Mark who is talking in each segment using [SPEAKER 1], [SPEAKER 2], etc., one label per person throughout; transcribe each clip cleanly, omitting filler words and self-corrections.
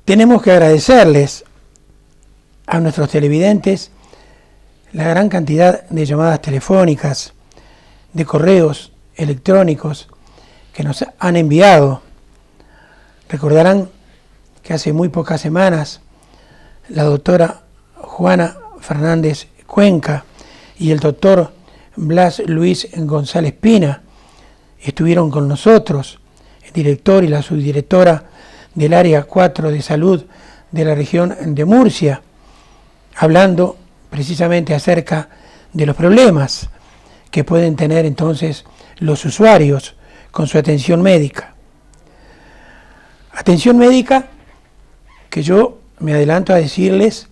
[SPEAKER 1] Tenemos que agradecerles a nuestros televidentes la gran cantidad de llamadas telefónicas, de correos electrónicos que nos han enviado. Recordarán que hace muy pocas semanas la doctora Juana Fernández Cuenca y el doctor Blas Luis González Pina estuvieron con nosotros, el director y la subdirectora del área 4 de salud de la región de Murcia, hablando precisamente acerca de los problemas que pueden tener entonces los usuarios con su atención médica. Atención médica que yo me adelanto a decirles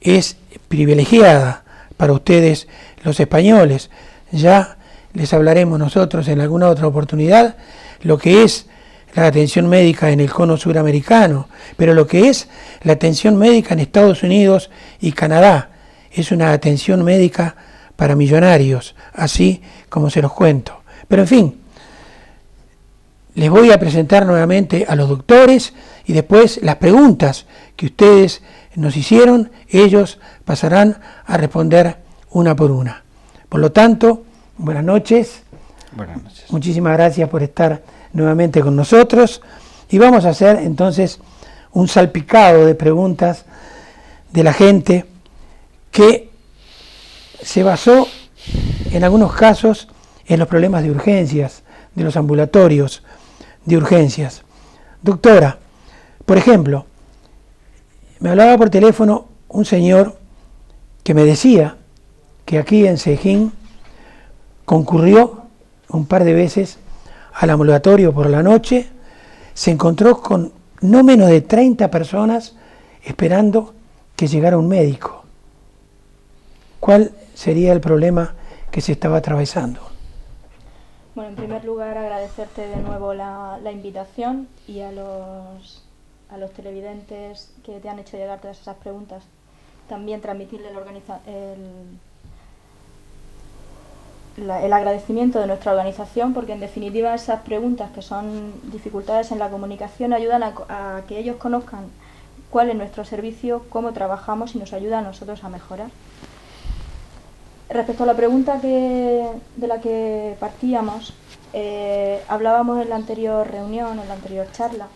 [SPEAKER 1] es privilegiada para ustedes los españoles. Ya les hablaremos nosotros en alguna otra oportunidad lo que es la atención médica en el cono suramericano, pero lo que es la atención médica en Estados Unidos y Canadá es una atención médica para millonarios, así como se los cuento. Pero en fin, les voy a presentar nuevamente a los doctores y después las preguntas que ustedes nos hicieron, ellos pasarán a responder una por una. Por lo tanto, buenas noches.
[SPEAKER 2] Buenas noches.
[SPEAKER 1] Muchísimas gracias por estar nuevamente con nosotros y vamos a hacer entonces un salpicado de preguntas de la gente que se basó en algunos casos en los problemas de urgencias, de los ambulatorios de urgencias. Doctora, por ejemplo, me hablaba por teléfono un señor que me decía que aquí en Sejín concurrió un par de veces al ambulatorio por la noche, se encontró con no menos de 30 personas esperando que llegara un médico. ¿Cuál sería el problema que se estaba atravesando?
[SPEAKER 3] Bueno, en primer lugar agradecerte de nuevo la invitación y a los televidentes que te han hecho llegar todas esas preguntas. También transmitirle el agradecimiento de nuestra organización, porque en definitiva esas preguntas que son dificultades en la comunicación ayudan a que ellos conozcan cuál es nuestro servicio, cómo trabajamos y nos ayuda a nosotros a mejorar. Respecto a la pregunta de la que partíamos, hablábamos en la anterior reunión, en la anterior charla,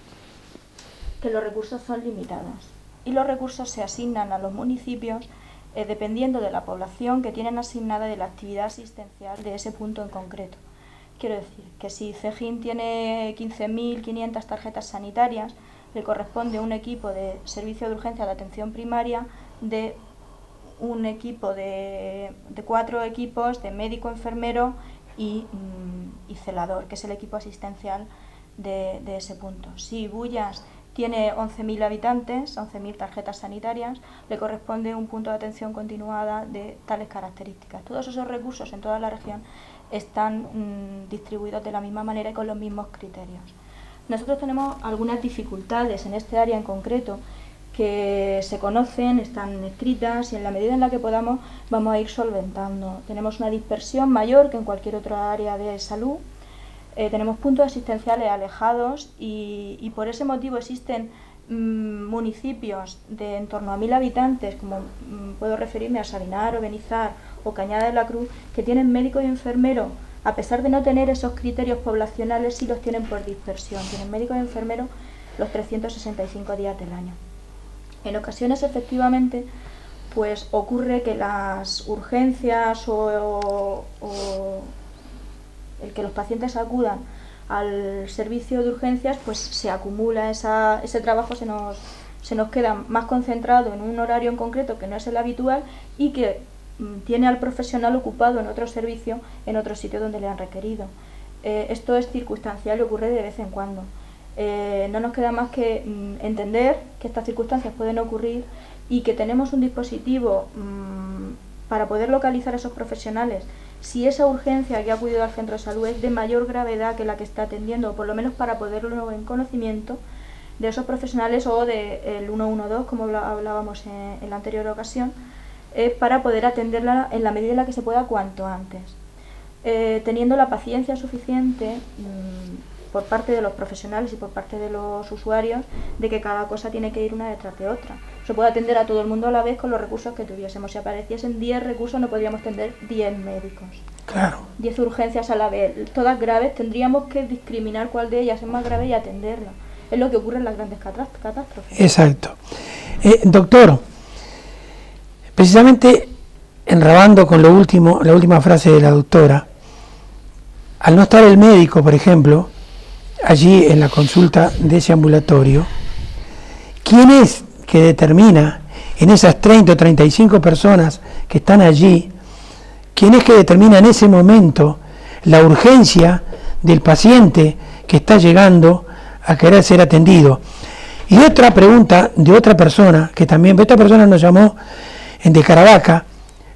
[SPEAKER 3] que los recursos son limitados y los recursos se asignan a los municipios dependiendo de la población que tienen asignada y de la actividad asistencial de ese punto en concreto. Quiero decir que si Cejín tiene 15.500 tarjetas sanitarias, le corresponde un equipo de servicio de urgencia de atención primaria de un equipo de 4 equipos de médico, enfermero y celador, que es el equipo asistencial de ese punto. Si Bullas tiene 11.000 habitantes, 11.000 tarjetas sanitarias, le corresponde un punto de atención continuada de tales características. Todos esos recursos en toda la región están distribuidos de la misma manera y con los mismos criterios. Nosotros tenemos algunas dificultades en este área en concreto que se conocen, están escritas y en la medida en la que podamos vamos a ir solventando. Tenemos una dispersión mayor que en cualquier otra área de salud. Tenemos puntos asistenciales alejados y por ese motivo existen municipios de en torno a 1.000 habitantes, como puedo referirme a Sabinar o Benizar o Cañada de la Cruz, que tienen médico y enfermero, a pesar de no tener esos criterios poblacionales, sí los tienen por dispersión. Tienen médico y enfermero los 365 días del año. En ocasiones, efectivamente, pues ocurre que las urgencias o el que los pacientes acudan al servicio de urgencias, pues se acumula ese trabajo, se nos queda más concentrado en un horario en concreto que no es el habitual y que tiene al profesional ocupado en otro servicio, en otro sitio donde le han requerido. Esto es circunstancial y ocurre de vez en cuando. No nos queda más que entender que estas circunstancias pueden ocurrir y que tenemos un dispositivo para poder localizar a esos profesionales si esa urgencia que ha acudido al centro de salud es de mayor gravedad que la que está atendiendo, o por lo menos para poderlo en conocimiento de esos profesionales o del 112, como hablábamos en la anterior ocasión, para poder atenderla en la medida en la que se pueda cuanto antes. Teniendo la paciencia suficiente por parte de los profesionales y por parte de los usuarios, de que cada cosa tiene que ir una detrás de otra. Se puede atender a todo el mundo a la vez con los recursos que tuviésemos. Si apareciesen 10 recursos no podríamos atender 10 médicos.
[SPEAKER 1] Claro. 10
[SPEAKER 3] urgencias a la vez, todas graves, tendríamos que discriminar cuál de ellas es más grave y atenderla. Es lo que ocurre en las grandes catástrofes.
[SPEAKER 1] Exacto. Doctor, precisamente enrabando con la última frase de la doctora, al no estar el médico, por ejemplo, allí en la consulta de ese ambulatorio, ¿quién es que determina en esas 30 o 35 personas que están allí, quién es que determina en ese momento la urgencia del paciente que está llegando a querer ser atendido? Y otra pregunta de otra persona, que también, esta persona nos llamó de Caravaca,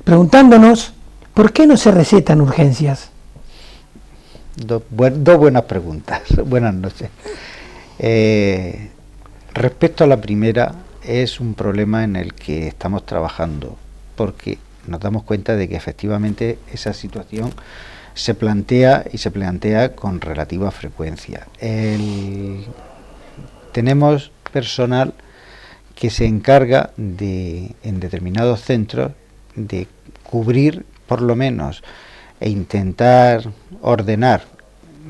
[SPEAKER 1] preguntándonos por qué no se recetan urgencias.
[SPEAKER 2] Dos buenas preguntas. Buenas noches. Respecto a la primera, es un problema en el que estamos trabajando, porque nos damos cuenta de que efectivamente esa situación se plantea con relativa frecuencia. Tenemos personal que se encarga en determinados centros de cubrir por lo menos e intentar ordenar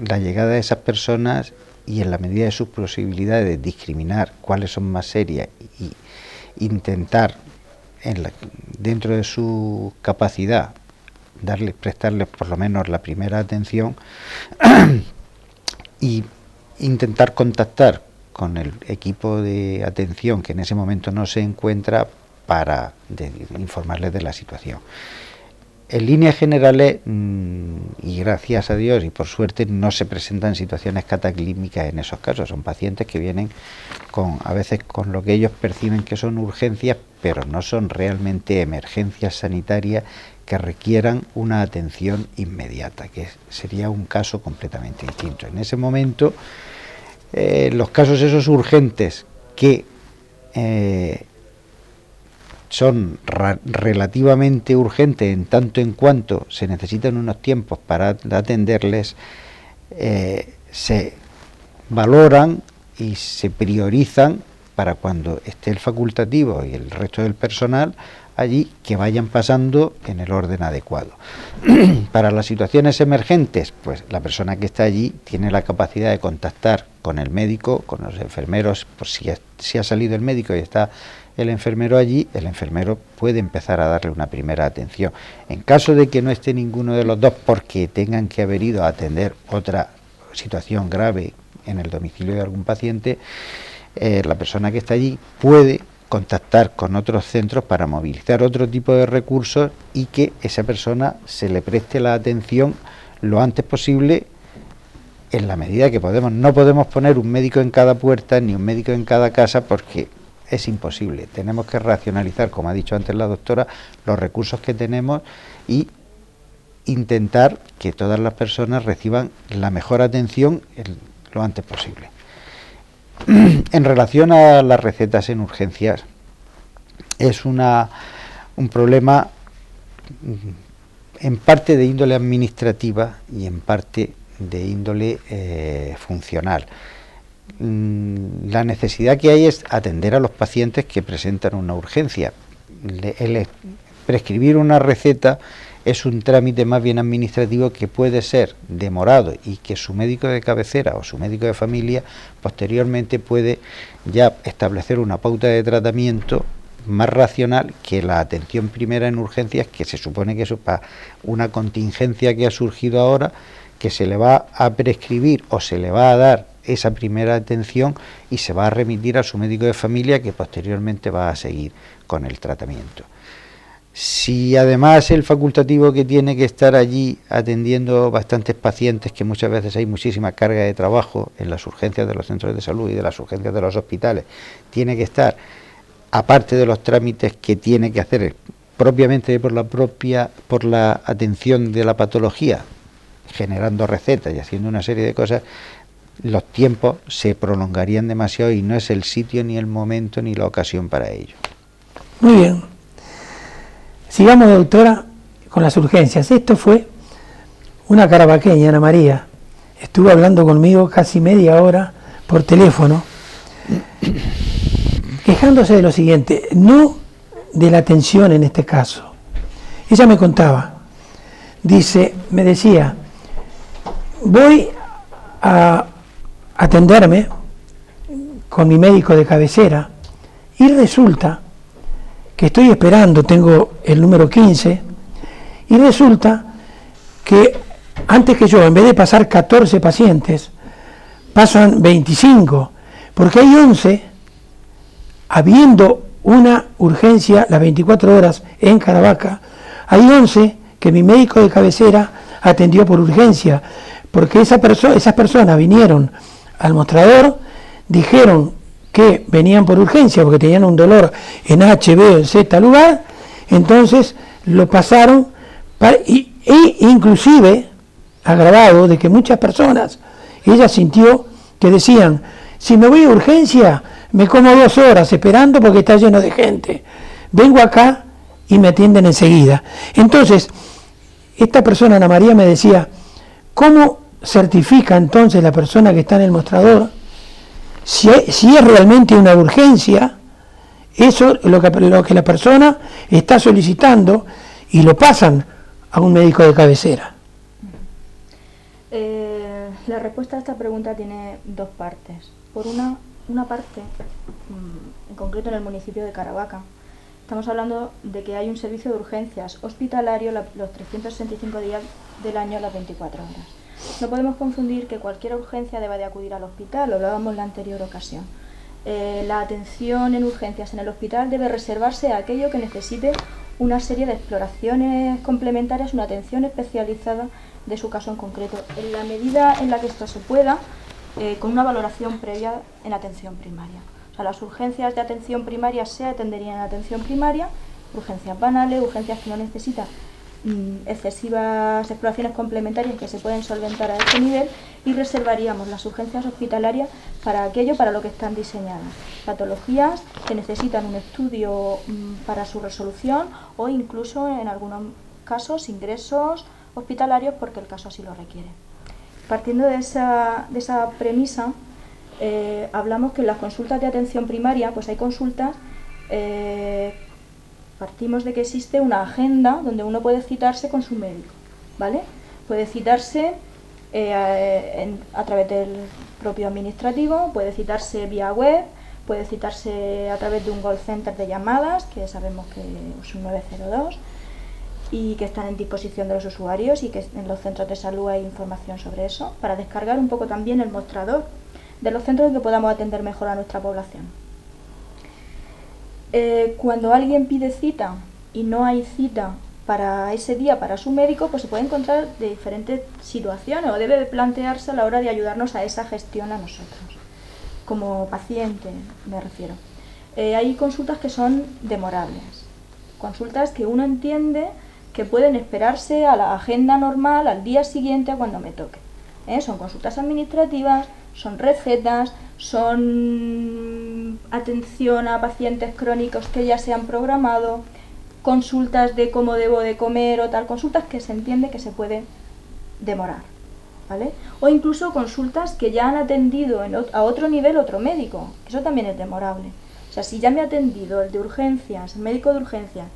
[SPEAKER 2] la llegada de esas personas y en la medida de sus posibilidades discriminar cuáles son más serias y intentar dentro de su capacidad prestarles por lo menos la primera atención y intentar contactar con el equipo de atención que en ese momento no se encuentra para informarles de la situación. En líneas generales, y gracias a Dios y por suerte, no se presentan situaciones cataclísmicas en esos casos. Son pacientes que vienen a veces con lo que ellos perciben que son urgencias, pero no son realmente emergencias sanitarias que requieran una atención inmediata, que sería un caso completamente distinto. En ese momento, los casos esos urgentes que son relativamente urgentes en tanto en cuanto se necesitan unos tiempos para atenderles, se valoran y se priorizan para cuando esté el facultativo y el resto del personal allí, que vayan pasando en el orden adecuado. Para las situaciones emergentes, pues la persona que está allí tiene la capacidad de contactar con el médico, con los enfermeros, por si ha salido el médico y está el enfermero allí, el enfermero puede empezar a darle una primera atención. En caso de que no esté ninguno de los dos porque tengan que haber ido a atender otra situación grave en el domicilio de algún paciente, la persona que está allí puede contactar con otros centros para movilizar otro tipo de recursos y que esa persona se le preste la atención lo antes posible en la medida que podemos. No podemos poner un médico en cada puerta ni un médico en cada casa porque es imposible. Tenemos que racionalizar, como ha dicho antes la doctora, los recursos que tenemos y intentar que todas las personas reciban la mejor atención lo antes posible. En relación a las recetas en urgencias, es un problema en parte de índole administrativa y en parte de índole funcional. La necesidad que hay es atender a los pacientes que presentan una urgencia. Prescribir una receta es un trámite más bien administrativo que puede ser demorado y que su médico de cabecera o su médico de familia posteriormente puede ya establecer una pauta de tratamiento más racional que la atención primera en urgencias, que se supone que eso es para una contingencia que ha surgido ahora, que se le va a prescribir o se le va a dar esa primera atención y se va a remitir a su médico de familia, que posteriormente va a seguir con el tratamiento. Si además el facultativo que tiene que estar allí atendiendo bastantes pacientes, que muchas veces hay muchísima carga de trabajo en las urgencias de los centros de salud y de las urgencias de los hospitales, tiene que estar, aparte de los trámites que tiene que hacer propiamente por la atención de la patología, generando recetas y haciendo una serie de cosas, los tiempos se prolongarían demasiado y no es el sitio, ni el momento, ni la ocasión para ello.
[SPEAKER 1] Muy bien. Sigamos, doctora, con las urgencias. Esto fue una caravaqueña, Ana María, estuvo hablando conmigo casi media hora por teléfono, quejándose de lo siguiente, no de la atención en este caso. Ella me contaba, me decía, voy a atenderme con mi médico de cabecera y resulta que estoy esperando, tengo el número 15, y resulta que antes que yo, en vez de pasar 14 pacientes, pasan 25, porque hay 11, habiendo una urgencia las 24 horas en Caravaca, hay 11 que mi médico de cabecera atendió por urgencia, porque esas personas vinieron al mostrador, dijeron que venían por urgencia porque tenían un dolor en H, B o en Z lugar, entonces lo pasaron, e inclusive agravado de que muchas personas, ella sintió que decían, si me voy a urgencia, me como 2 horas esperando porque está lleno de gente, vengo acá y me atienden enseguida. Entonces, esta persona, Ana María, me decía, ¿cómo certifica entonces la persona que está en el mostrador si es realmente una urgencia, eso lo que la persona está solicitando y lo pasan a un médico de cabecera?
[SPEAKER 3] La respuesta a esta pregunta tiene 2 partes. Por una parte, en concreto en el municipio de Caravaca, estamos hablando de que hay un servicio de urgencias hospitalario los 365 días del año, las 24 horas. No podemos confundir que cualquier urgencia deba de acudir al hospital, lo hablábamos en la anterior ocasión. La atención en urgencias en el hospital debe reservarse a aquello que necesite una serie de exploraciones complementarias, una atención especializada de su caso en concreto, en la medida en la que esto se pueda, con una valoración previa en atención primaria. O sea, las urgencias de atención primaria se atenderían en atención primaria, urgencias banales, urgencias que no necesitan excesivas exploraciones complementarias que se pueden solventar a este nivel, y reservaríamos las urgencias hospitalarias para aquello para lo que están diseñadas, patologías que necesitan un estudio para su resolución, o incluso en algunos casos ingresos hospitalarios porque el caso así lo requiere. Partiendo de esa premisa, hablamos que en las consultas de atención primaria pues hay consultas, partimos de que existe una agenda donde uno puede citarse con su médico, ¿vale? Puede citarse a través del propio administrativo, puede citarse vía web, puede citarse a través de un call center de llamadas, que sabemos que es un 902, y que están en disposición de los usuarios, y que en los centros de salud hay información sobre eso, para descargar un poco también el mostrador de los centros en que podamos atender mejor a nuestra población. Cuando alguien pide cita y no hay cita para ese día para su médico, pues se puede encontrar de diferentes situaciones, o debe plantearse a la hora de ayudarnos a esa gestión a nosotros, como paciente me refiero. Hay consultas que son demorables, consultas que uno entiende que pueden esperarse a la agenda normal, al día siguiente, a cuando me toque. Son consultas administrativas, son recetas, son atención a pacientes crónicos que ya se han programado, consultas de cómo debo de comer o tal, consultas que se entiende que se pueden demorar, ¿vale? O incluso consultas que ya han atendido a otro nivel otro médico, que eso también es demorable. O sea, si ya me ha atendido el de urgencias, el médico de urgencias,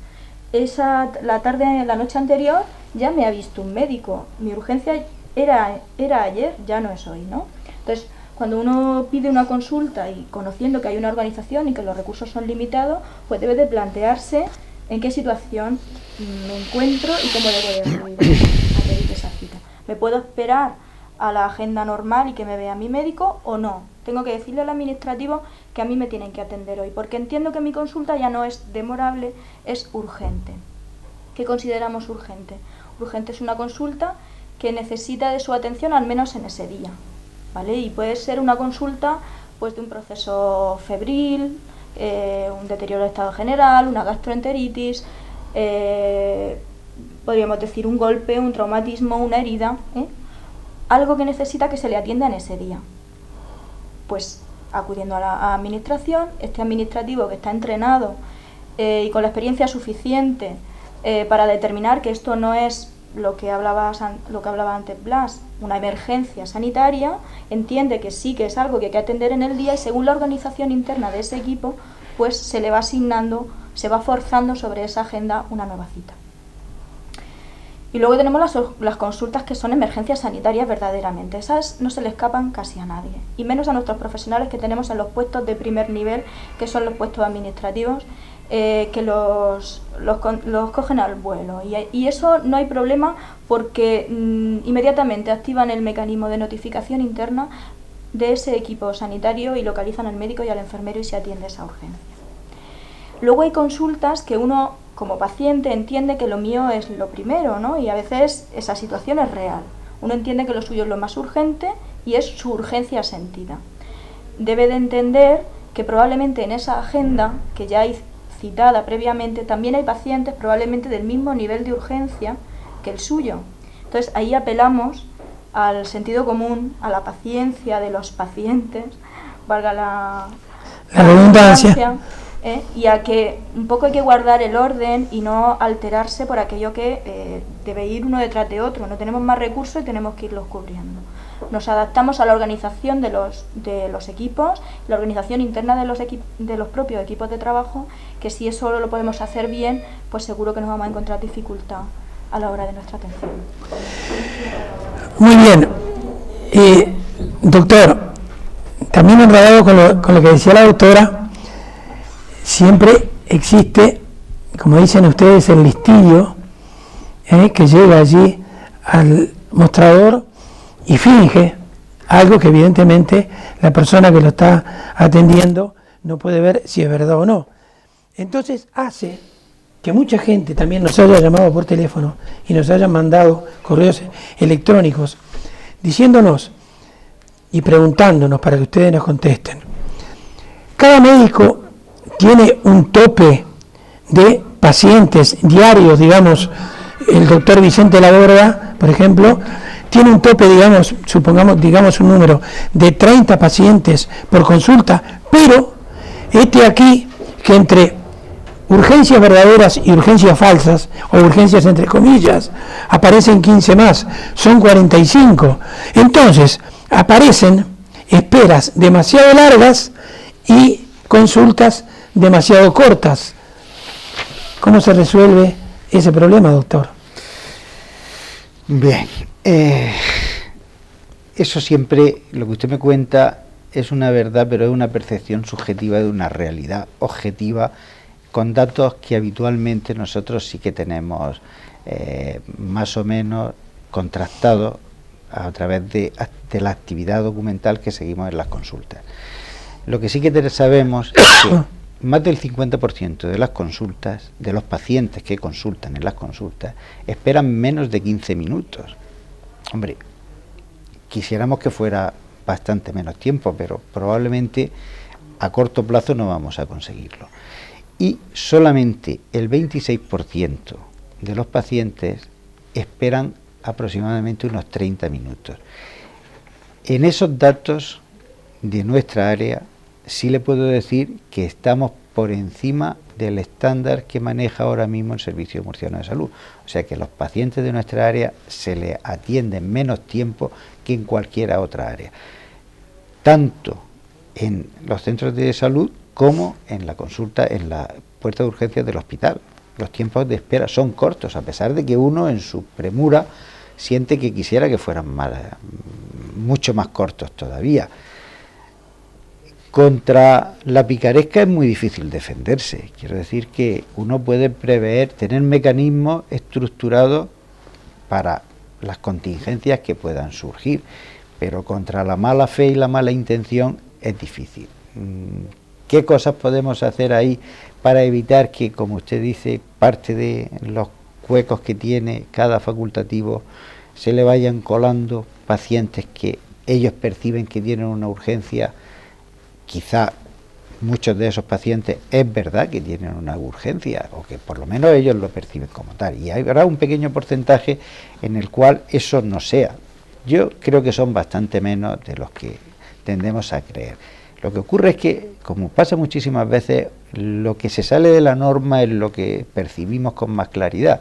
[SPEAKER 3] la noche anterior ya me ha visto un médico, mi urgencia era ayer, ya no es hoy, ¿no? Entonces, cuando uno pide una consulta y conociendo que hay una organización y que los recursos son limitados, pues debe de plantearse en qué situación me encuentro y cómo debo de acudir a pedir esa cita. ¿Me puedo esperar a la agenda normal y que me vea mi médico o no? Tengo que decirle al administrativo que a mí me tienen que atender hoy, porque entiendo que mi consulta ya no es demorable, es urgente. ¿Qué consideramos urgente? Urgente es una consulta que necesita de su atención al menos en ese día, ¿vale? Y puede ser una consulta pues de un proceso febril, un deterioro de estado general, una gastroenteritis, podríamos decir un golpe, un traumatismo, una herida, algo que necesita que se le atienda en ese día. Pues acudiendo a la administración, este administrativo que está entrenado y con la experiencia suficiente para determinar que esto no es lo que hablaba antes Blas, una emergencia sanitaria, entiende que sí que es algo que hay que atender en el día y según la organización interna de ese equipo, pues se le va asignando, se va forzando sobre esa agenda una nueva cita. Y luego tenemos las consultas que son emergencias sanitarias verdaderamente. Esas no se le escapan casi a nadie, y menos a nuestros profesionales que tenemos en los puestos de primer nivel, que son los puestos administrativos, que los cogen al vuelo. Y eso no hay problema porque inmediatamente activan el mecanismo de notificación interna de ese equipo sanitario y localizan al médico y al enfermero y se atiende esa urgencia. Luego hay consultas que uno, como paciente, entiende que lo mío es lo primero, ¿no? Y a veces esa situación es real. Uno entiende que lo suyo es lo más urgente y es su urgencia sentida. Debe de entender que probablemente en esa agenda, que ya hay citada previamente, también hay pacientes probablemente del mismo nivel de urgencia que el suyo. Entonces ahí apelamos al sentido común, a la paciencia de los pacientes, valga la redundancia, y a que un poco hay que guardar el orden y no alterarse por aquello que debe ir uno detrás de otro. No tenemos más recursos y tenemos que irlos cubriendo. Nos adaptamos a la organización de los equipos, la organización interna de los propios equipos de trabajo, que si eso lo podemos hacer bien, pues seguro que nos vamos a encontrar dificultad a la hora de nuestra atención.
[SPEAKER 1] Muy bien. Doctor, también enredado con lo que decía la doctora, siempre existe, como dicen ustedes, el listillo que llega allí al mostrador y finge algo que evidentemente la persona que lo está atendiendo no puede ver si es verdad o no. Entonces hace que mucha gente también nos haya llamado por teléfono y nos hayan mandado correos electrónicos diciéndonos y preguntándonos para que ustedes nos contesten. Cada médico tiene un tope de pacientes diarios, digamos, el doctor Vicente Laborda, por ejemplo, tiene un tope, digamos un número de 30 pacientes por consulta, pero aquí que entre urgencias verdaderas y urgencias falsas, o urgencias entre comillas, aparecen 15 más, son 45. Entonces, aparecen esperas demasiado largas y consultas demasiado cortas. ¿Cómo se resuelve ese problema, doctor?
[SPEAKER 2] Bien, eso siempre, lo que usted me cuenta es una verdad, pero es una percepción subjetiva de una realidad objetiva con datos que habitualmente nosotros sí que tenemos más o menos contrastados a través de la actividad documental que seguimos en las consultas. Lo que sí que sabemos es que más del 50% de las consultas, de los pacientes que consultan en las consultas, esperan menos de 15 minutos. Hombre, quisiéramos que fuera bastante menos tiempo, pero probablemente a corto plazo no vamos a conseguirlo. Y solamente el 26% de los pacientes esperan aproximadamente unos 30 minutos. En esos datos de nuestra área, sí le puedo decir que estamos por encima del estándar que maneja ahora mismo el Servicio Murciano de Salud. O sea que a los pacientes de nuestra área se les atiende en menos tiempo que en cualquier otra área, tanto en los centros de salud como en la consulta, en la puerta de urgencias del hospital. Los tiempos de espera son cortos, a pesar de que uno en su premura siente que quisiera que fueran mucho más cortos todavía. Contra la picaresca es muy difícil defenderse. Quiero decir que uno puede prever, tener mecanismos estructurados para las contingencias que puedan surgir, pero contra la mala fe y la mala intención es difícil. ¿Qué cosas podemos hacer ahí para evitar que, como usted dice, parte de los huecos que tiene cada facultativo se le vayan colando pacientes que ellos perciben que tienen una urgencia? Quizá muchos de esos pacientes es verdad que tienen una urgencia, o que por lo menos ellos lo perciben como tal, y habrá un pequeño porcentaje en el cual eso no sea. Yo creo que son bastante menos de los que tendemos a creer. Lo que ocurre es que, como pasa muchísimas veces, lo que se sale de la norma es lo que percibimos con más claridad,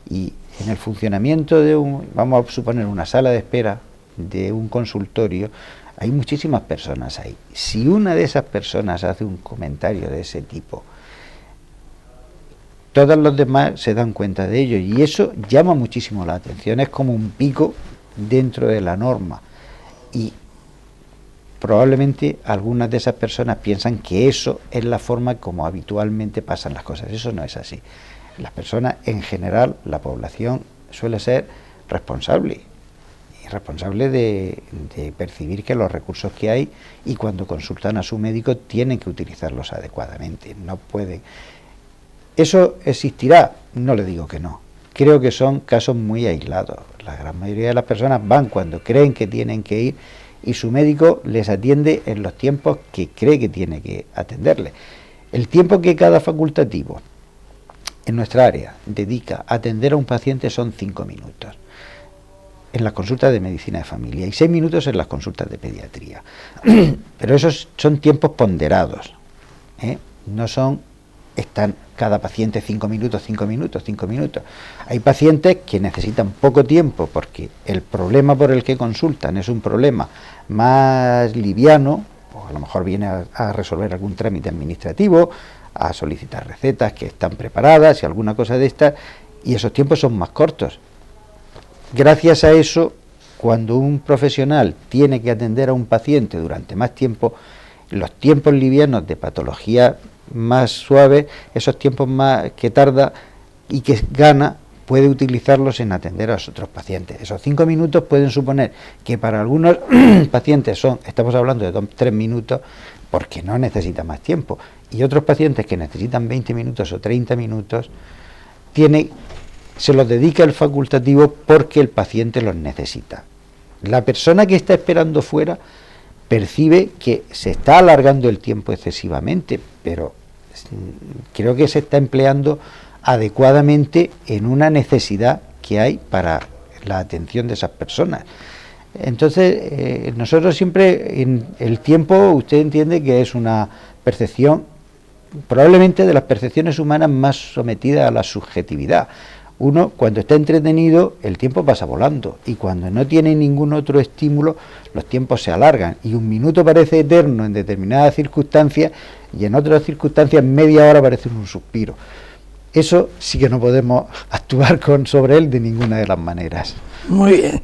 [SPEAKER 2] y En el funcionamiento de vamos a suponer, una sala de espera de un consultorio, hay muchísimas personas ahí. Si una de esas personas hace un comentario de ese tipo, todos los demás se dan cuenta de ello, y eso llama muchísimo la atención, es como un pico dentro de la norma, y probablemente algunas de esas personas piensan que eso es la forma como habitualmente pasan las cosas. Eso no es así. Las personas en general, la población suele ser responsable, y responsable de percibir que los recursos que hay, y cuando consultan a su médico tienen que utilizarlos adecuadamente, no pueden. ¿Eso existirá? No le digo que no. Creo que son casos muy aislados. La gran mayoría de las personas van cuando creen que tienen que ir, y su médico les atiende en los tiempos que cree que tiene que atenderles. El tiempo que cada facultativo en nuestra área dedica a atender a un paciente son 5 minutos en las consultas de medicina de familia y 6 minutos en las consultas de pediatría. Pero esos son tiempos ponderados, ¿eh? No están cada paciente 5 minutos, 5 minutos, 5 minutos. Hay pacientes que necesitan poco tiempo porque el problema por el que consultan es un problema más liviano, o a lo mejor viene a resolver algún trámite administrativo, a solicitar recetas que están preparadas y alguna cosa de estas, y esos tiempos son más cortos. Gracias a eso, cuando un profesional tiene que atender a un paciente durante más tiempo, los tiempos livianos de patología más suave, esos tiempos más que tarda y que gana, puede utilizarlos en atender a los otros pacientes. Esos 5 minutos pueden suponer que para algunos pacientes estamos hablando de 2-3 minutos, porque no necesita más tiempo, y otros pacientes que necesitan 20 minutos o 30 minutos, se los dedica el facultativo porque el paciente los necesita. La persona que está esperando fuera percibe que se está alargando el tiempo excesivamente, pero creo que se está empleando adecuadamente en una necesidad que hay para la atención de esas personas. Entonces, nosotros siempre, en el tiempo, usted entiende que es una percepción, probablemente de las percepciones humanas más sometida a la subjetividad. Uno, cuando está entretenido, el tiempo pasa volando, y cuando no tiene ningún otro estímulo, los tiempos se alargan, y un minuto parece eterno en determinadas circunstancias, y en otras circunstancias media hora parece un suspiro. Eso sí que no podemos actuar sobre él de ninguna de las maneras.
[SPEAKER 1] Muy bien.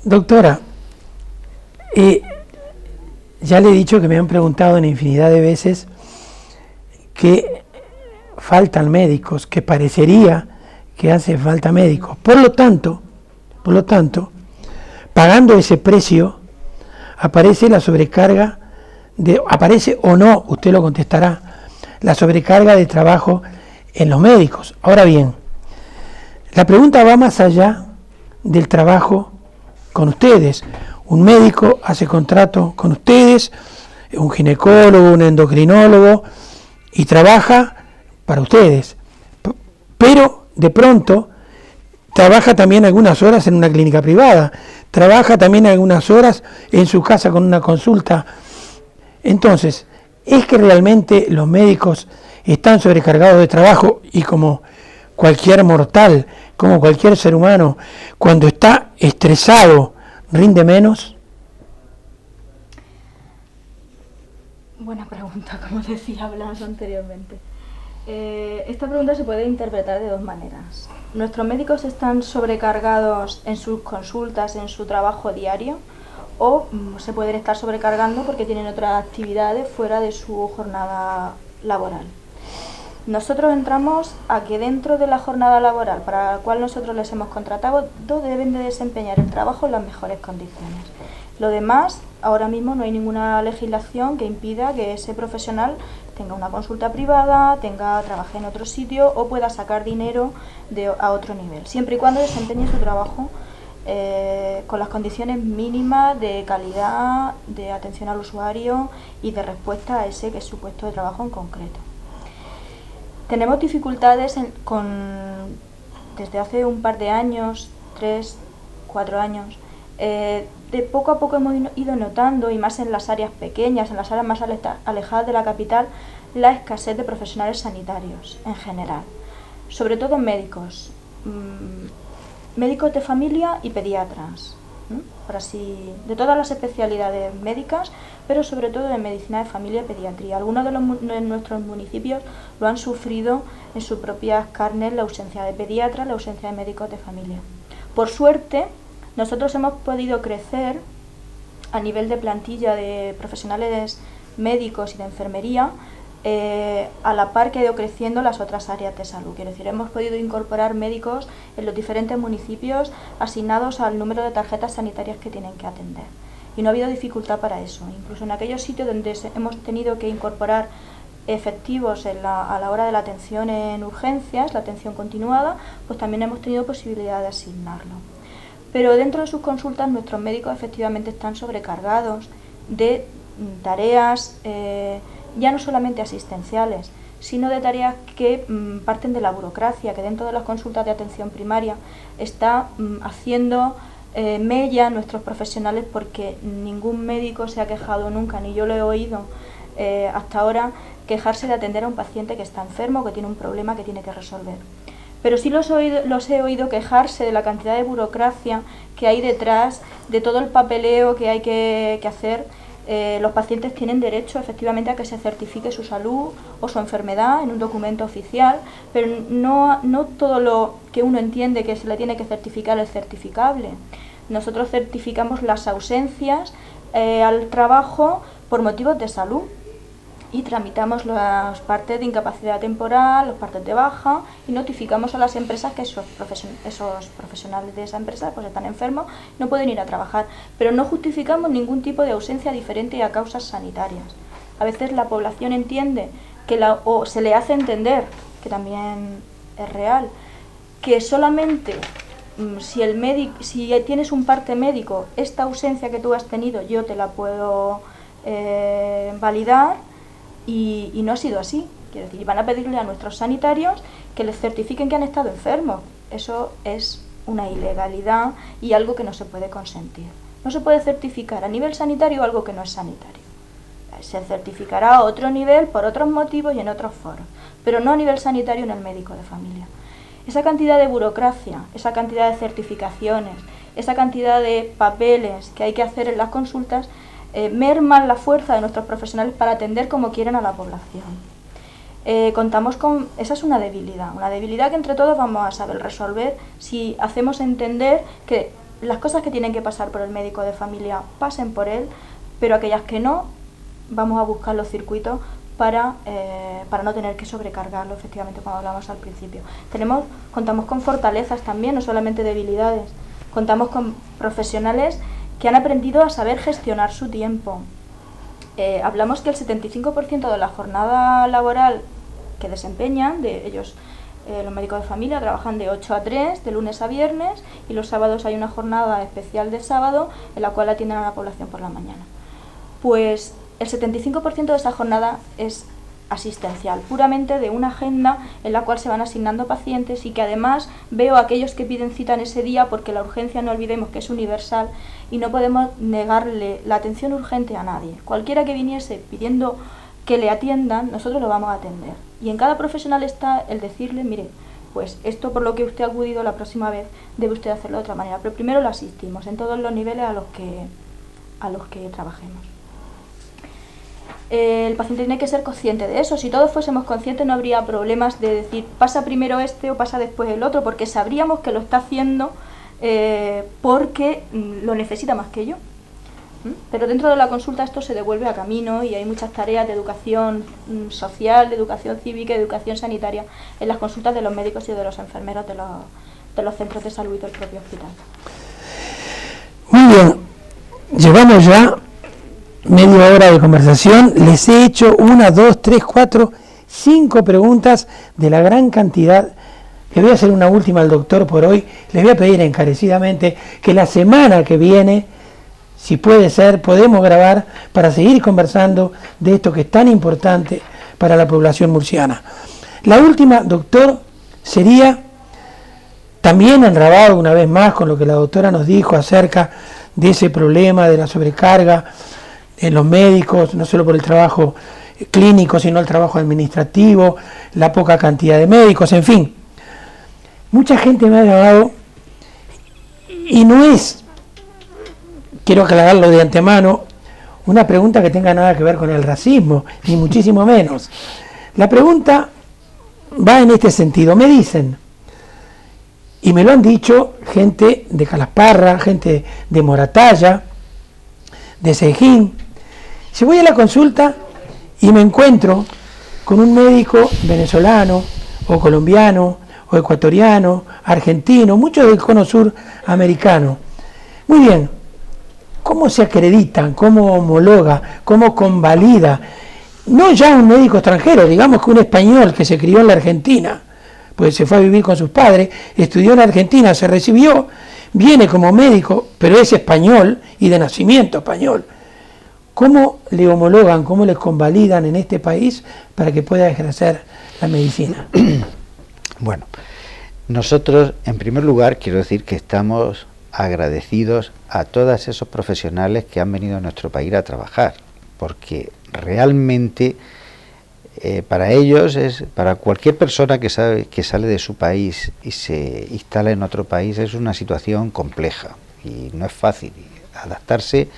[SPEAKER 1] Doctora, ya le he dicho que me han preguntado en infinidad de veces que faltan médicos, que parecería que hace falta médicos. Por lo tanto, pagando ese precio, aparece la sobrecarga aparece o no, usted lo contestará, la sobrecarga de trabajo en los médicos. Ahora bien, la pregunta va más allá del trabajo con ustedes. Un médico hace contrato con ustedes, un ginecólogo, un endocrinólogo, y trabaja para ustedes, pero de pronto trabaja también algunas horas en una clínica privada, trabaja también algunas horas en su casa con una consulta. Entonces, ¿es que realmente los médicos están sobrecargados de trabajo, y como cualquier mortal, como cualquier ser humano, cuando está estresado, rinde menos?
[SPEAKER 3] Buena pregunta, como decía Blas anteriormente. Esta pregunta se puede interpretar de dos maneras. ¿Nuestros médicos están sobrecargados en sus consultas, en su trabajo diario? ¿O se pueden estar sobrecargando porque tienen otras actividades fuera de su jornada laboral? Nosotros entramos a que dentro de la jornada laboral para la cual nosotros les hemos contratado, deben de desempeñar el trabajo en las mejores condiciones. Lo demás, ahora mismo no hay ninguna legislación que impida que ese profesional tenga una consulta privada, trabaje en otro sitio o pueda sacar dinero a otro nivel, siempre y cuando desempeñe su trabajo con las condiciones mínimas de calidad, de atención al usuario y de respuesta a ese que es su puesto de trabajo en concreto. Tenemos dificultades desde hace un par de años, 3, 4 años, de poco a poco hemos ido notando, y más en las áreas pequeñas, en las áreas más alejadas de la capital, la escasez de profesionales sanitarios en general, sobre todo médicos. médicos de familia y pediatras, ¿no? Por así, de todas las especialidades médicas, pero sobre todo de medicina de familia y pediatría. Algunos de nuestros municipios lo han sufrido en sus propias carnes, la ausencia de pediatras, la ausencia de médicos de familia. Por suerte, nosotros hemos podido crecer a nivel de plantilla de profesionales médicos y de enfermería, a la par que ha ido creciendo las otras áreas de salud. Quiero decir, hemos podido incorporar médicos en los diferentes municipios asignados al número de tarjetas sanitarias que tienen que atender. Y no ha habido dificultad para eso. Incluso en aquellos sitios donde hemos tenido que incorporar efectivos a la hora de la atención en urgencias, la atención continuada, pues también hemos tenido posibilidad de asignarlo. Pero dentro de sus consultas nuestros médicos efectivamente están sobrecargados de tareas ya no solamente asistenciales, sino de tareas que parten de la burocracia, que dentro de las consultas de atención primaria está haciendo mella a nuestros profesionales, porque ningún médico se ha quejado nunca, ni yo lo he oído hasta ahora, quejarse de atender a un paciente que está enfermo, que tiene un problema que tiene que resolver. Pero sí los he oído quejarse de la cantidad de burocracia que hay detrás, de todo el papeleo que hay que hacer. Los pacientes tienen derecho efectivamente a que se certifique su salud o su enfermedad en un documento oficial, pero no todo lo que uno entiende que se le tiene que certificar es certificable. Nosotros certificamos las ausencias al trabajo por motivos de salud y tramitamos las partes de incapacidad temporal, las partes de baja, y notificamos a las empresas que esos profesionales de esa empresa pues están enfermos, no pueden ir a trabajar, pero no justificamos ningún tipo de ausencia diferente a causas sanitarias. A veces la población entiende o se le hace entender, que también es real, que solamente si tienes un parte médico, esta ausencia que tú has tenido yo te la puedo validar. Y no ha sido así. Quiero decir, van a pedirle a nuestros sanitarios que les certifiquen que han estado enfermos. Eso es una ilegalidad y algo que no se puede consentir. No se puede certificar a nivel sanitario algo que no es sanitario. Se certificará a otro nivel por otros motivos y en otros foros, pero no a nivel sanitario en el médico de familia. Esa cantidad de burocracia, esa cantidad de certificaciones, esa cantidad de papeles que hay que hacer en las consultas merman la fuerza de nuestros profesionales para atender como quieren a la población. Esa es una debilidad que entre todos vamos a saber resolver si hacemos entender que las cosas que tienen que pasar por el médico de familia pasen por él, pero aquellas que no, vamos a buscar los circuitos para no tener que sobrecargarlo, efectivamente, como hablamos al principio. Contamos con fortalezas también, no solamente debilidades. Contamos con profesionales que han aprendido a saber gestionar su tiempo. Hablamos que el 75% de la jornada laboral que desempeñan, los médicos de familia trabajan de 8 a 3, de lunes a viernes, y los sábados hay una jornada especial de sábado en la cual atienden a la población por la mañana. Pues el 75% de esa jornada es asistencial, puramente de una agenda en la cual se van asignando pacientes, y que además veo a aquellos que piden cita en ese día, porque la urgencia, no olvidemos que es universal y no podemos negarle la atención urgente a nadie. Cualquiera que viniese pidiendo que le atiendan, nosotros lo vamos a atender. Y en cada profesional está el decirle, mire, pues esto por lo que usted ha acudido la próxima vez debe usted hacerlo de otra manera, pero primero lo asistimos en todos los niveles a los que trabajemos. El paciente tiene que ser consciente de eso. Si todos fuésemos conscientes no habría problemas de decir pasa primero este o pasa después el otro, porque sabríamos que lo está haciendo porque lo necesita más que yo. Pero dentro de la consulta esto se devuelve a camino, y hay muchas tareas de educación social, de educación cívica, de educación sanitaria en las consultas de los médicos y de los enfermeros de los centros de salud y del propio hospital.
[SPEAKER 1] Muy bien, llevamos ya media hora de conversación. Les he hecho 1, 2, 3, 4, 5 preguntas de la gran cantidad. Le voy a hacer una última al doctor por hoy. Les voy a pedir encarecidamente que la semana que viene, si puede ser, podemos grabar para seguir conversando de esto que es tan importante para la población murciana. La última, doctor, sería también enrabado una vez más con lo que la doctora nos dijo acerca de ese problema de la sobrecarga en los médicos, no solo por el trabajo clínico, sino el trabajo administrativo, la poca cantidad de médicos, en fin. mucha gente me ha llamado, y no es, quiero aclararlo de antemano, una pregunta que tenga nada que ver con el racismo, ni muchísimo menos. La pregunta va en este sentido. Me dicen, y me lo han dicho gente de Calasparra, gente de Moratalla, de Sejín. Si voy a la consulta y me encuentro con un médico venezolano o colombiano o ecuatoriano, argentino, muchos del cono sur americano. Muy bien, ¿cómo se acreditan? ¿Cómo homologa? ¿Cómo convalida? No ya un médico extranjero, digamos que un español que se crió en la Argentina, pues se fue a vivir con sus padres, estudió en Argentina, se recibió, viene como médico, pero es español y de nacimiento español. ¿Cómo le homologan, cómo le convalidan en este país para que pueda ejercer la medicina?
[SPEAKER 2] Bueno, nosotros, en primer lugar, quiero decir que estamos agradecidos a todos esos profesionales que han venido a nuestro país a trabajar, porque realmente para ellos, para cualquier persona que sale de su país y se instala en otro país, es una situación compleja y no es fácil adaptarse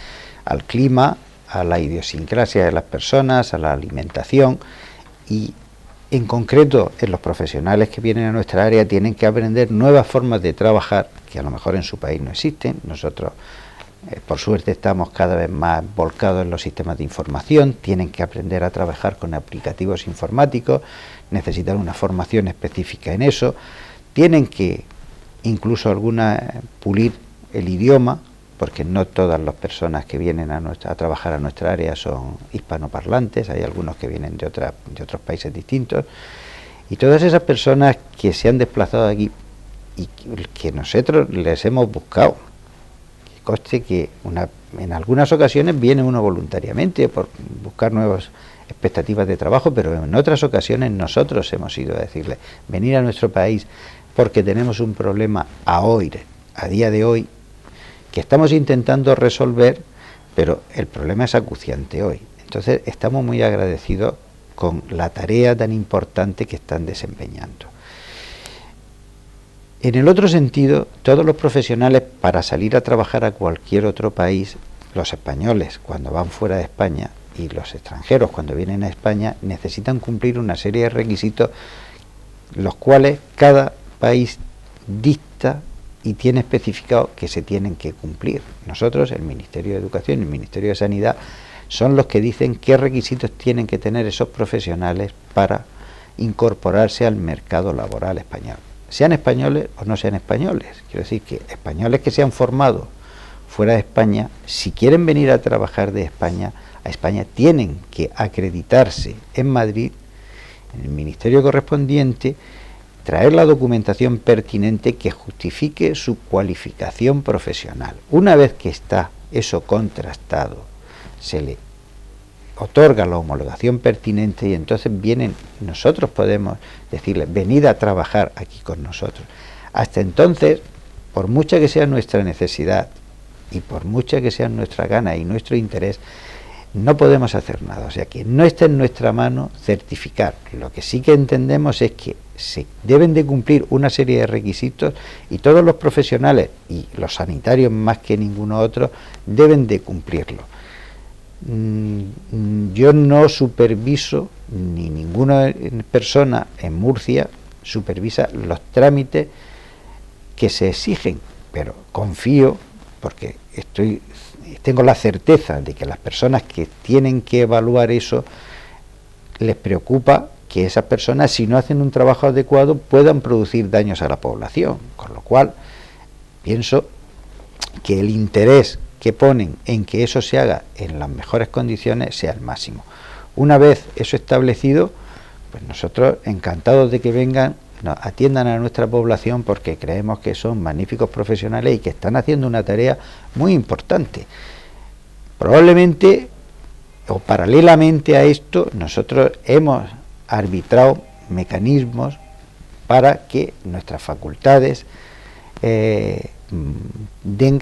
[SPEAKER 2] al clima, a la idiosincrasia de las personas, a la alimentación, y en concreto en los profesionales que vienen a nuestra área tienen que aprender nuevas formas de trabajar que a lo mejor en su país no existen. Nosotros por suerte estamos cada vez más volcados en los sistemas de información, tienen que aprender a trabajar con aplicativos informáticos, necesitan una formación específica en eso, tienen que incluso pulir el idioma, porque no todas las personas que vienen a trabajar a nuestra área son hispanoparlantes, hay algunos que vienen de otros países distintos, y todas esas personas que se han desplazado aquí y que nosotros les hemos buscado, coste que en algunas ocasiones viene uno voluntariamente por buscar nuevas expectativas de trabajo, pero en otras ocasiones nosotros hemos ido a decirle, venir a nuestro país porque tenemos un problema a día de hoy, que estamos intentando resolver, pero el problema es acuciante hoy. Entonces estamos muy agradecidos con la tarea tan importante que están desempeñando. En el otro sentido, todos los profesionales para salir a trabajar a cualquier otro país, los españoles cuando van fuera de España y los extranjeros cuando vienen a España, necesitan cumplir una serie de requisitos, los cuales cada país dicta y tiene especificado que se tienen que cumplir. Nosotros, el Ministerio de Educación y el Ministerio de Sanidad, son los que dicen qué requisitos tienen que tener esos profesionales para incorporarse al mercado laboral español. Sean españoles o no sean españoles. Quiero decir que españoles que se han formado fuera de España, si quieren venir a trabajar de España a España, tienen que acreditarse en Madrid, en el ministerio correspondiente, traer la documentación pertinente que justifique su cualificación profesional. Una vez que está eso contrastado, se le otorga la homologación pertinente y entonces nosotros podemos decirles, venid a trabajar aquí con nosotros. Hasta entonces, por mucha que sea nuestra necesidad y por mucha que sea nuestra gana y nuestro interés, no podemos hacer nada. O sea que no está en nuestra mano certificar. Lo que sí que entendemos es que se deben de cumplir una serie de requisitos y todos los profesionales y los sanitarios más que ninguno otro deben de cumplirlo. Yo no superviso, ni ninguna persona en Murcia supervisa los trámites que se exigen, pero confío, porque tengo la certeza de que las personas que tienen que evaluar eso les preocupa que esas personas, si no hacen un trabajo adecuado, puedan producir daños a la población, con lo cual pienso que el interés que ponen en que eso se haga en las mejores condiciones sea el máximo. Una vez eso establecido, pues nosotros encantados de que vengan, atiendan a nuestra población, porque creemos que son magníficos profesionales y que están haciendo una tarea muy importante. Probablemente o paralelamente a esto, nosotros hemos arbitrado mecanismos para que nuestras facultades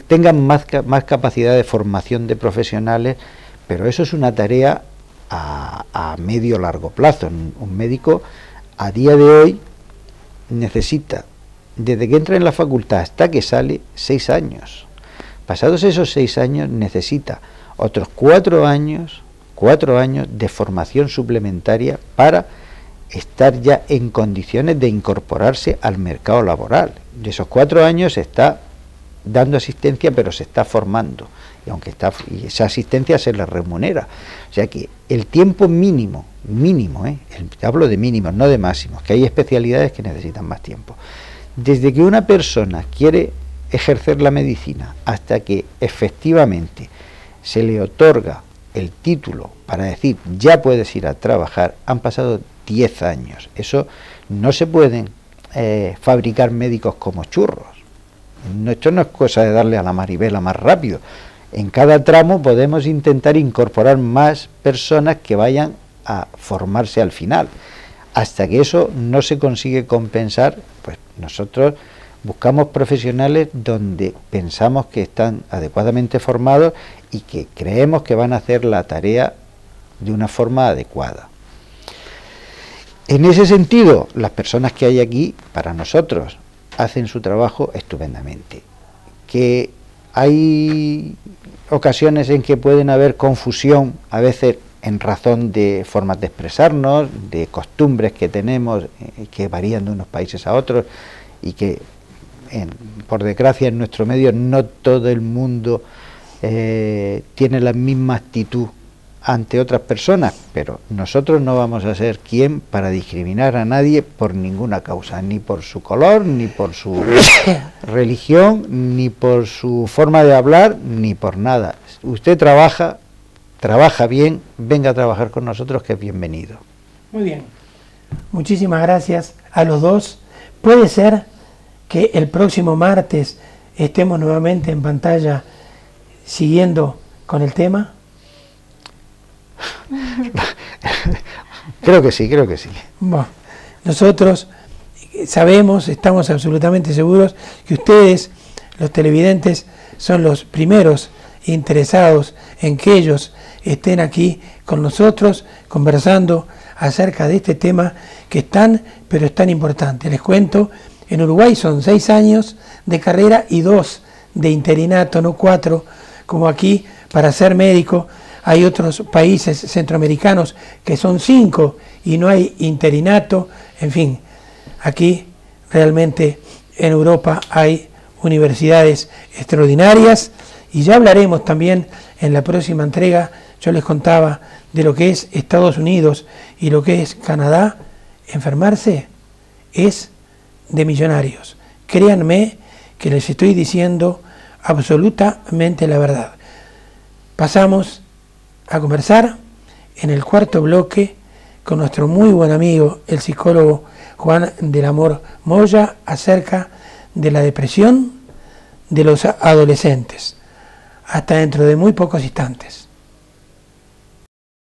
[SPEAKER 2] tengan más capacidad de formación de profesionales, pero eso es una tarea a medio largo plazo. Un médico a día de hoy necesita desde que entra en la facultad hasta que sale, 6 años. Pasados esos 6 años necesita otros 4 años de formación suplementaria para estar ya en condiciones de incorporarse al mercado laboral. De esos 4 años se está dando asistencia, pero se está formando, y esa asistencia se le remunera. O sea que el tiempo mínimo, hablo de mínimos, no de máximos, que hay especialidades que necesitan más tiempo. Desde que una persona quiere ejercer la medicina hasta que efectivamente se le otorga el título para decir ya puedes ir a trabajar, han pasado 10 años. Eso no se pueden fabricar médicos como churros. Esto no es cosa de darle a la manivela más rápido. En cada tramo podemos intentar incorporar más personas que vayan a formarse al final. Hasta que eso no se consigue compensar, pues nosotros buscamos profesionales donde pensamos que están adecuadamente formados y que creemos que van a hacer la tarea de una forma adecuada. En ese sentido, las personas que hay aquí, para nosotros, hacen su trabajo estupendamente. Que hay ocasiones en que pueden haber confusión, a veces en razón de formas de expresarnos, de costumbres que tenemos, que varían de unos países a otros, y que, por desgracia, en nuestro medio no todo el mundo tiene la misma actitud ante otras personas, pero nosotros no vamos a ser quien para discriminar a nadie por ninguna causa, ni por su color, ni por su religión, ni por su forma de hablar, ni por nada. Usted trabaja bien, venga a trabajar con nosotros, que es bienvenido.
[SPEAKER 1] Muy bien, muchísimas gracias a los dos. Puede ser que el próximo martes estemos nuevamente en pantalla siguiendo con el tema.
[SPEAKER 2] Creo que sí.
[SPEAKER 1] Bueno, nosotros sabemos, estamos absolutamente seguros que ustedes, los televidentes, son los primeros interesados en que ellos estén aquí con nosotros conversando acerca de este tema que es tan, pero es tan importante. Les cuento, en Uruguay son 6 años de carrera y 2 de interinato, no 4 como aquí para ser médico. Hay otros países centroamericanos que son 5 y no hay interinato. En fin, aquí realmente en Europa hay universidades extraordinarias, y ya hablaremos también en la próxima entrega. Yo les contaba de lo que es Estados Unidos y lo que es Canadá. Enfermarse es de millonarios. Créanme que les estoy diciendo absolutamente la verdad. Pasamos a conversar en el cuarto bloque con nuestro muy buen amigo, el psicólogo Juan del Amor Moya, acerca de la depresión de los adolescentes. Hasta dentro de muy pocos instantes.